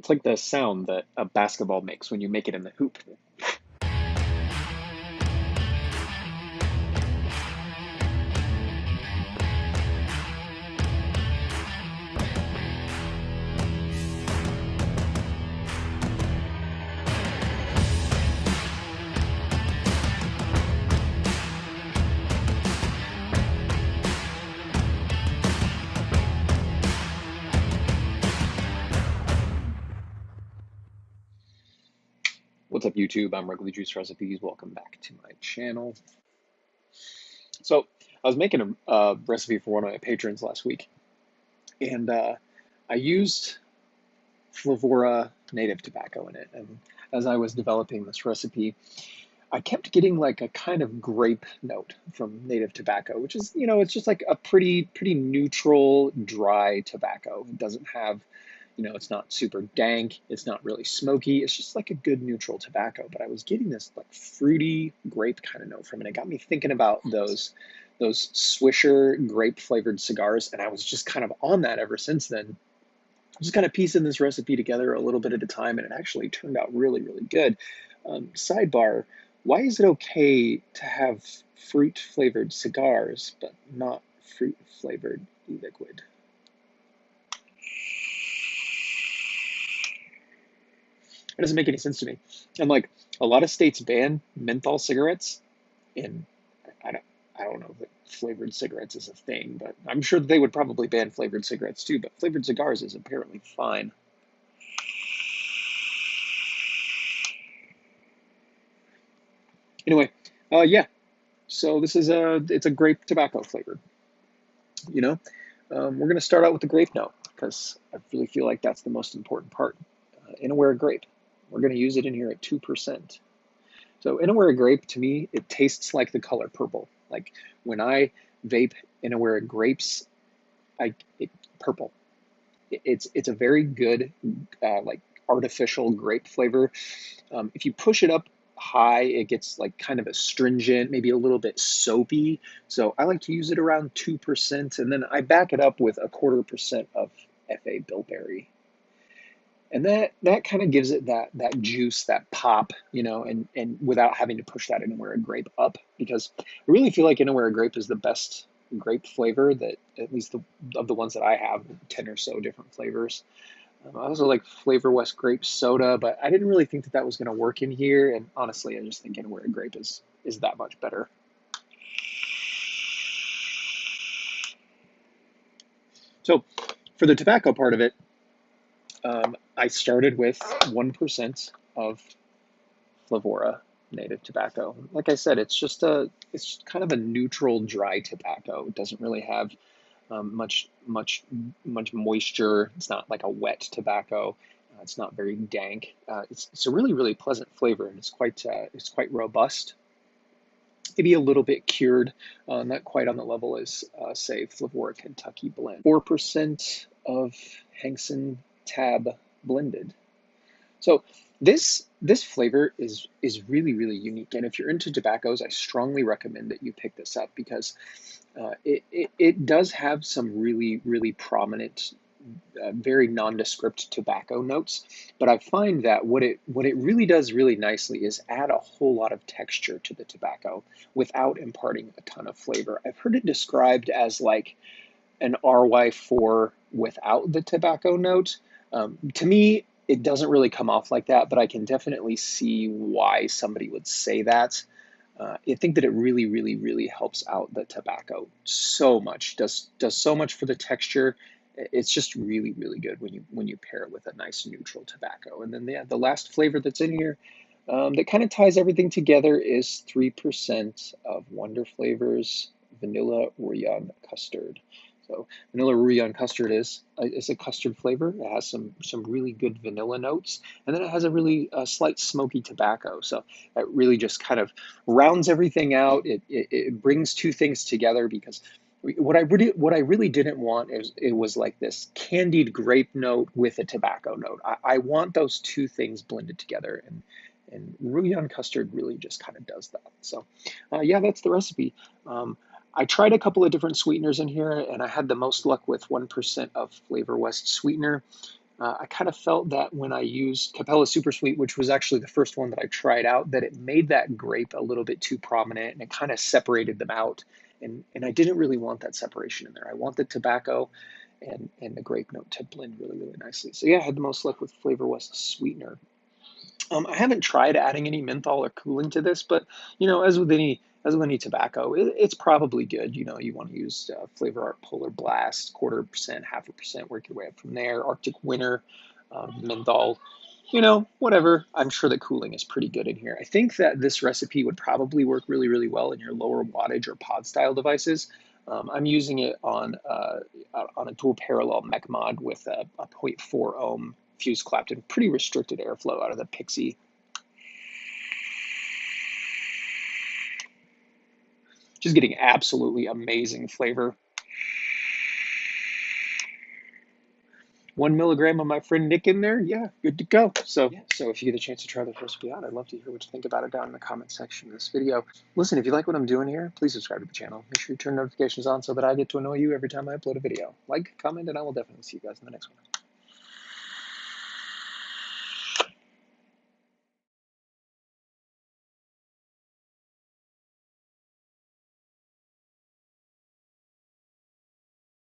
It's like the sound that a basketball makes when you make it in the hoop. What's up, YouTube? I'm Regular Juice Recipes. Welcome back to my channel. So I was making a recipe for one of my patrons last week, and I used Flavora Native Tobacco in it. And as I was developing this recipe, I kept getting like a kind of grape note from Native Tobacco, which is, it's just like a pretty neutral, dry tobacco. It doesn't have, it's not super dank. It's not really smoky. It's just like a good neutral tobacco. But I was getting this like fruity grape kind of note from it. It got me thinking about those Swisher grape flavored cigars, and I was just kind of on that ever since then. Just kind of piecing this recipe together a little bit at a time, and it actually turned out really good. Sidebar, why is it okay to have fruit flavored cigars, but not fruit flavored liquid? It doesn't make any sense to me. And like a lot of states ban menthol cigarettes, and I don't, I don't know that flavored cigarettes is a thing, but I'm sure that they would probably ban flavored cigarettes too, but flavored cigars is apparently fine. Anyway, yeah, so this is it's a grape tobacco flavor. We're going to start out with the grape note because I really feel like that's the most important part. Inawera grape. We're going to use it in here at 2%. So Inawera grape, to me, it tastes like the color purple. Like when I vape Inawera grapes, purple. It's a very good like artificial grape flavor. If you push it up high, it gets like kind of astringent, maybe a little bit soapy. So I like to use it around 2%, and then I back it up with 1/4% of FA Bilberry. And that kind of gives it that juice, that pop, and without having to push that Inawera grape up, because I really feel like Inawera grape is the best grape flavor that, at least of the ones that I have, 10 or so different flavors. I also like Flavor West grape soda, but I didn't really think that was going to work in here. And honestly, I just think Inawera grape is that much better. So for the tobacco part of it, I started with 1% of Flavora Native Tobacco. Like I said, it's kind of a neutral, dry tobacco. It doesn't really have much moisture. It's not like a wet tobacco. It's not very dank. It's a really pleasant flavor, and it's quite robust. Maybe a little bit cured, not quite on the level as say Flavora Kentucky Blend. 4% of Hanson Tab Blended. So this flavor is really unique, and if you're into tobaccos, I strongly recommend that you pick this up because it does have some really prominent, very nondescript tobacco notes. But I find that what it really does really nicely is add a whole lot of texture to the tobacco without imparting a ton of flavor. I've heard it described as like an RY4 without the tobacco note. To me, it doesn't really come off like that, but I can definitely see why somebody would say that. I think that it really helps out the tobacco so much. Does so much for the texture. It's just really good when you pair it with a nice neutral tobacco. And then the last flavor that's in here that kind of ties everything together is 3% of Wonder Flavors Vanilla Ruyan Custard. So vanilla Ruyan custard is a custard flavor. It has some really good vanilla notes, and then it has a really slight smoky tobacco. So that really just kind of rounds everything out. It brings two things together, because what I really didn't want is it was like this candied grape note with a tobacco note. I want those two things blended together, and Ruyan custard really just kind of does that. So yeah, that's the recipe. I tried a couple of different sweeteners in here, and I had the most luck with 1% of Flavor West sweetener. I kind of felt that when I used Capella Super Sweet, which was actually the first one that I tried out, that it made that grape a little bit too prominent and it kind of separated them out. And I didn't really want that separation in there. I want the tobacco and the grape note to blend really, really nicely. So yeah, I had the most luck with Flavor West Sweetener. I haven't tried adding any menthol or cooling to this, but as with any tobacco, it's probably good. You want to use Flavor Art Polar Blast, 1/4%, 0.5%, work your way up from there. Arctic Winter, menthol, whatever. I'm sure the cooling is pretty good in here. I think that this recipe would probably work really, really well in your lower wattage or pod style devices. I'm using it on a dual parallel mech mod with a 0.4 ohm fuse Clapton, pretty restricted airflow out of the Pixie. Just getting absolutely amazing flavor. 1 milligram of my friend Nick in there, yeah, good to go. So if you get a chance to try this recipe out, I'd love to hear what you think about it down in the comment section of this video. Listen, if you like what I'm doing here, please subscribe to the channel. Make sure you turn notifications on so that I get to annoy you every time I upload a video. Like, comment, and I will definitely see you guys in the next one.